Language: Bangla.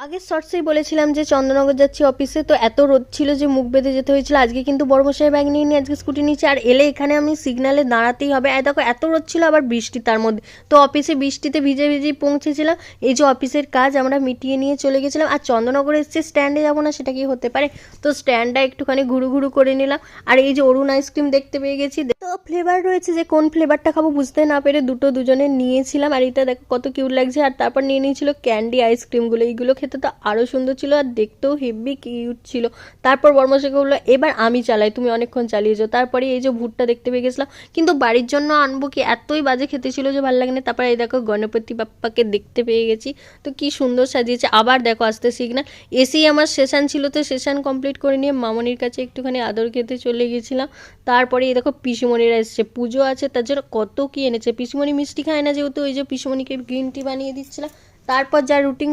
আগের শর্টসেই বলেছিলাম যে চন্দননগর যাচ্ছি অফিসে, তো এত রোদ ছিল যে মুখ বেঁধে যেতে হয়েছিল। আজকে কিন্তু বড়মশাই ব্যাগ নিয়ে নিয়ে আজকে স্কুটি নিচে আর এলে এখানে আমি সিগনালে দাঁড়াতেই হবে। দেখো এত রোদ ছিল আবার বৃষ্টি তার মধ্যে, তো অফিসে বৃষ্টিতে ভিজে ভিজেই পৌঁছেছিলাম। এই যে অফিসের কাজ আমরা মিটিয়ে নিয়ে চলে গেছিলাম। আর চন্দননগরে এসছে, স্ট্যান্ডে যাবো না সেটা কি হতে পারে? তো স্ট্যান্ডটা একটুখানি ঘুরু ঘুরু করে নিলাম। আর এই যে অরুণ আইসক্রিম দেখতে পেয়ে গেছি, তো ফ্লেভার রয়েছে, যে কোন ফ্লেভারটা খাবো বুঝতে না পেরে দুজনে নিয়েছিলাম। আর এটা দেখো কত কিউট লাগছে। আর তারপর নিয়ে নিয়েছিল ক্যান্ডি আইসক্রিমগুলো, এইগুলো খেতে তো আরও সুন্দর ছিল আর দেখতেও হেভি কিউট ছিল। তারপর বর্মশাইকে বললো এবার আমি চালাই, তুমি অনেকক্ষণ চালিয়েছো। তারপরে এই যে ভুট্টা দেখতে পেয়ে গেছিলাম, কিন্তু বাড়ির জন্য আনবো কি, এতই বাজে খেতে ছিল যে ভালো লাগে না। তারপরে এই দেখো গণপতি বাপ্পাকে দেখতে পেয়ে গেছি, তো কি সুন্দর সাজিয়েছে। আবার দেখো আসতে সিগনাল, এসেই আমার সেশন ছিল, তো সেশন কমপ্লিট করে নিয়ে মামনির কাছে একটুখানি আদর খেতে চলে গেছিলাম। তারপরে এই দেখো পিসিমণিরা এসছে, পুজো আছে তার জন্য কত কি এনেছে। পিসিমণি মিষ্টি খায় না যেহেতু, ওই যে পিসিমণিকে গ্রিন টি বানিয়ে দিচ্ছিলাম। তারপর যা রুটিন